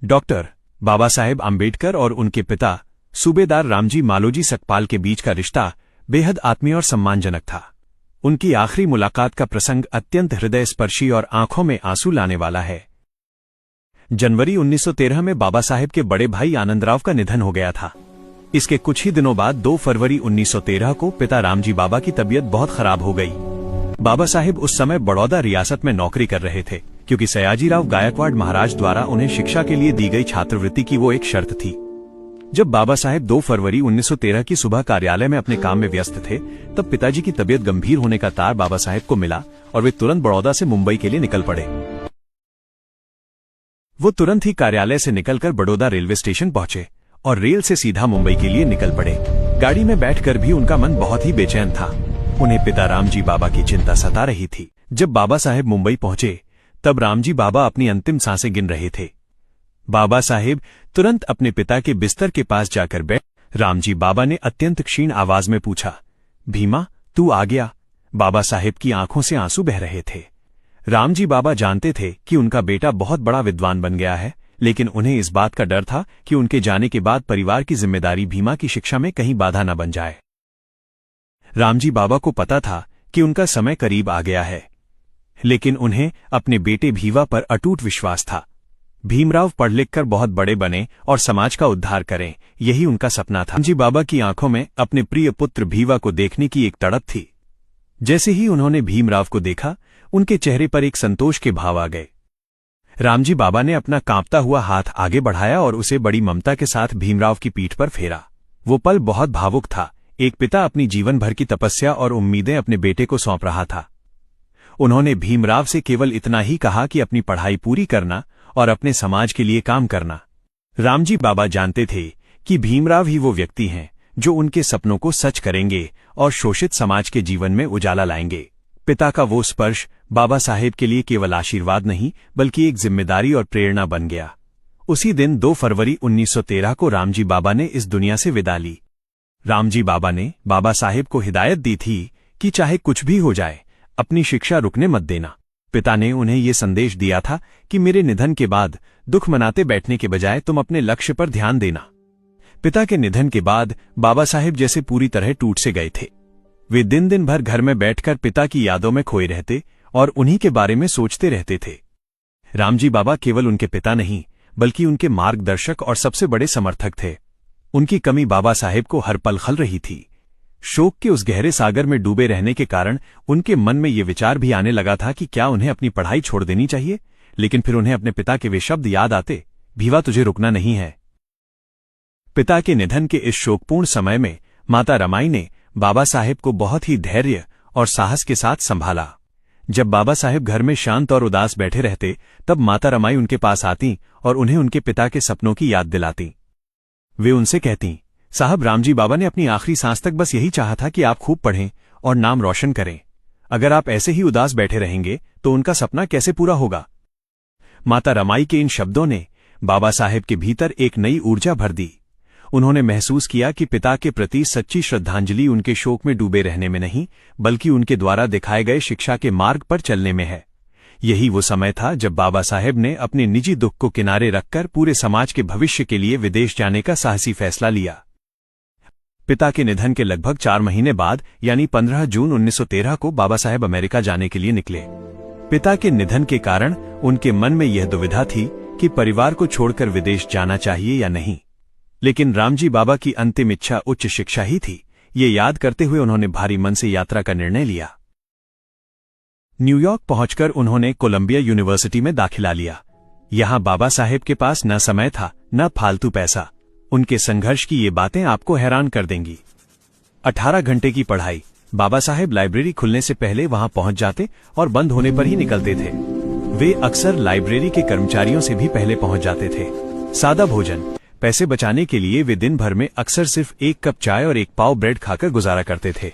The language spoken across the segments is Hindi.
डॉक्टर बाबा साहेब आम्बेडकर और उनके पिता सूबेदार रामजी मालोजी सकपाल के बीच का रिश्ता बेहद आत्मीय और सम्मानजनक था। उनकी आखिरी मुलाकात का प्रसंग अत्यंत हृदयस्पर्शी और आंखों में आंसू लाने वाला है। जनवरी 1913 में बाबा साहेब के बड़े भाई आनंदराव का निधन हो गया था। इसके कुछ ही दिनों बाद 2 फरवरी 1913 को पिता रामजी बाबा की तबीयत बहुत खराब हो गई। बाबा साहेब उस समय बड़ौदा रियासत में नौकरी कर रहे थे, क्योंकि सयाजीराव गायकवाड़ महाराज द्वारा उन्हें शिक्षा के लिए दी गई छात्रवृत्ति की वो एक शर्त थी। जब बाबा साहेब 2 फरवरी 1913 की सुबह कार्यालय में अपने काम में व्यस्त थे, तब पिताजी की तबीयत गंभीर होने का तार बाबा साहेब को मिला और वे तुरंत बड़ौदा से मुंबई के लिए निकल पड़े। वो तुरंत ही कार्यालय से निकलकर बड़ौदा रेलवे स्टेशन पहुंचे और रेल से सीधा मुंबई के लिए निकल पड़े। गाड़ी में बैठकर भी उनका मन बहुत ही बेचैन था। उन्हें पिता रामजी बाबा की चिंता सता रही थी। जब बाबा साहेब मुंबई पहुंचे, तब रामजी बाबा अपनी अंतिम सांसें गिन रहे थे। बाबा साहेब तुरंत अपने पिता के बिस्तर के पास जाकर बैठ रामजी बाबा ने अत्यंत क्षीण आवाज में पूछा, भीमा तू आ गया? बाबा साहेब की आंखों से आंसू बह रहे थे। रामजी बाबा जानते थे कि उनका बेटा बहुत बड़ा विद्वान बन गया है, लेकिन उन्हें इस बात का डर था कि उनके जाने के बाद परिवार की जिम्मेदारी भीमा की शिक्षा में कहीं बाधा न बन जाए। रामजी बाबा को पता था कि उनका समय करीब आ गया है, लेकिन उन्हें अपने बेटे भीवा पर अटूट विश्वास था। भीमराव पढ़ लिख कर बहुत बड़े बने और समाज का उद्धार करें, यही उनका सपना था। रामजी बाबा की आंखों में अपने प्रिय पुत्र भीवा को देखने की एक तड़प थी। जैसे ही उन्होंने भीमराव को देखा, उनके चेहरे पर एक संतोष के भाव आ गए। रामजी बाबा ने अपना कांपता हुआ हाथ आगे बढ़ाया और उसे बड़ी ममता के साथ भीमराव की पीठ पर फेरा। वो पल बहुत भावुक था। एक पिता अपनी जीवन भर की तपस्या और उम्मीदें अपने बेटे को सौंप रहा था। उन्होंने भीमराव से केवल इतना ही कहा कि अपनी पढ़ाई पूरी करना और अपने समाज के लिए काम करना। रामजी बाबा जानते थे कि भीमराव ही वो व्यक्ति हैं जो उनके सपनों को सच करेंगे और शोषित समाज के जीवन में उजाला लाएंगे। पिता का वो स्पर्श बाबा साहेब के लिए केवल आशीर्वाद नहीं, बल्कि एक जिम्मेदारी और प्रेरणा बन गया। उसी दिन 2 फरवरी 1913 को रामजी बाबा ने इस दुनिया से विदा ली। रामजी बाबा ने बाबा साहेब को हिदायत दी थी कि चाहे कुछ भी हो जाए, अपनी शिक्षा रुकने मत देना। पिता ने उन्हें ये संदेश दिया था कि मेरे निधन के बाद दुख मनाते बैठने के बजाय तुम अपने लक्ष्य पर ध्यान देना। पिता के निधन के बाद बाबा साहेब जैसे पूरी तरह टूट से गए थे। वे दिन दिन भर घर में बैठकर पिता की यादों में खोए रहते और उन्हीं के बारे में सोचते रहते थे। रामजी बाबा केवल उनके पिता नहीं, बल्कि उनके मार्गदर्शक और सबसे बड़े समर्थक थे। उनकी कमी बाबा साहेब को हर पल खल रही थी। शोक के उस गहरे सागर में डूबे रहने के कारण उनके मन में ये विचार भी आने लगा था कि क्या उन्हें अपनी पढ़ाई छोड़ देनी चाहिए। लेकिन फिर उन्हें अपने पिता के वे शब्द याद आते, भीवा तुझे रुकना नहीं है। पिता के निधन के इस शोकपूर्ण समय में माता रमाई ने बाबा साहेब को बहुत ही धैर्य और साहस के साथ संभाला। जब बाबा साहेब घर में शांत और उदास बैठे रहते, तब माता रमाई उनके पास आती और उन्हें उनके पिता के सपनों की याद दिलाती। वे उनसे कहती, साहब रामजी बाबा ने अपनी आखिरी सांस तक बस यही चाहा था कि आप खूब पढ़ें और नाम रोशन करें। अगर आप ऐसे ही उदास बैठे रहेंगे तो उनका सपना कैसे पूरा होगा। माता रमाई के इन शब्दों ने बाबा साहेब के भीतर एक नई ऊर्जा भर दी। उन्होंने महसूस किया कि पिता के प्रति सच्ची श्रद्धांजलि उनके शोक में डूबे रहने में नहीं, बल्कि उनके द्वारा दिखाए गए शिक्षा के मार्ग पर चलने में है। यही वो समय था जब बाबा साहेब ने अपने निजी दुख को किनारे रखकर पूरे समाज के भविष्य के लिए विदेश जाने का साहसी फैसला लिया। पिता के निधन के लगभग 4 महीने बाद, यानी 15 जून 1913 को बाबा साहेब अमेरिका जाने के लिए निकले। पिता के निधन के कारण उनके मन में यह दुविधा थी कि परिवार को छोड़कर विदेश जाना चाहिए या नहीं। लेकिन रामजी बाबा की अंतिम इच्छा उच्च शिक्षा ही थी। ये याद करते हुए उन्होंने भारी मन से यात्रा का निर्णय लिया। न्यूयॉर्क पहुंचकर उन्होंने कोलंबिया यूनिवर्सिटी में दाखिला लिया। यहां बाबा साहेब के पास न समय था, न फालतू पैसा। उनके संघर्ष की ये बातें आपको हैरान कर देंगी। 18 घंटे की पढ़ाई। बाबा साहेब लाइब्रेरी खुलने से पहले वहां पहुंच जाते और बंद होने पर ही निकलते थे। वे अक्सर लाइब्रेरी के कर्मचारियों से भी पहले पहुंच जाते थे। सादा भोजन। पैसे बचाने के लिए वे दिन भर में अक्सर सिर्फ 1 कप चाय और 1 पाव ब्रेड खाकर गुजारा करते थे।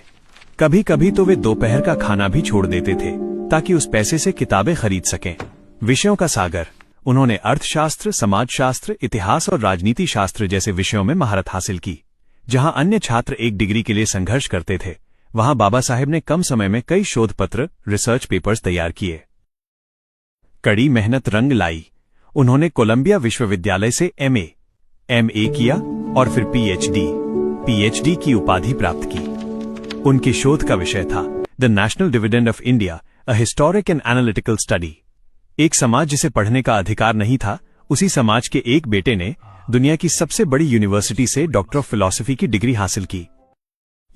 कभी कभी तो वे दोपहर का खाना भी छोड़ देते थे ताकि उस पैसे से किताबें खरीद सकें। विषयों का सागर। उन्होंने अर्थशास्त्र, समाजशास्त्र, इतिहास और राजनीति शास्त्र जैसे विषयों में महारत हासिल की। जहां अन्य छात्र एक डिग्री के लिए संघर्ष करते थे, वहां बाबा साहेब ने कम समय में कई शोध पत्र, रिसर्च पेपर्स तैयार किए। कड़ी मेहनत रंग लाई। उन्होंने कोलंबिया विश्वविद्यालय से एमए किया और फिर पीएचडी की उपाधि प्राप्त की। उनके शोध का विषय था the national dividend of India, a historic and analytical study. एक समाज जिसे पढ़ने का अधिकार नहीं था, उसी समाज के एक बेटे ने दुनिया की सबसे बड़ी यूनिवर्सिटी से डॉक्टर ऑफ फिलॉसफी की डिग्री हासिल की।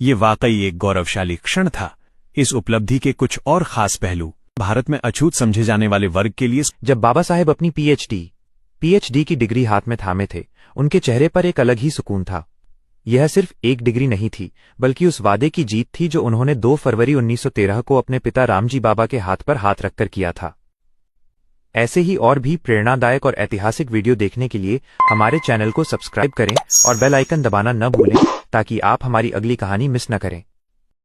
ये वाकई एक गौरवशाली क्षण था। इस उपलब्धि के कुछ और खास पहलू भारत में अछूत समझे जाने वाले वर्ग के लिए। जब बाबा साहेब अपनी पीएचडी की डिग्री हाथ में थामे थे, उनके चेहरे पर एक अलग ही सुकून था। यह सिर्फ एक डिग्री नहीं थी, बल्कि उस वादे की जीत थी जो उन्होंने 2 फरवरी 1913 को अपने पिता रामजी बाबा के हाथ पर हाथ रखकर किया था। ऐसे ही और भी प्रेरणादायक और ऐतिहासिक वीडियो देखने के लिए हमारे चैनल को सब्सक्राइब करें और बेल आइकन दबाना न भूलें, ताकि आप हमारी अगली कहानी मिस न करें।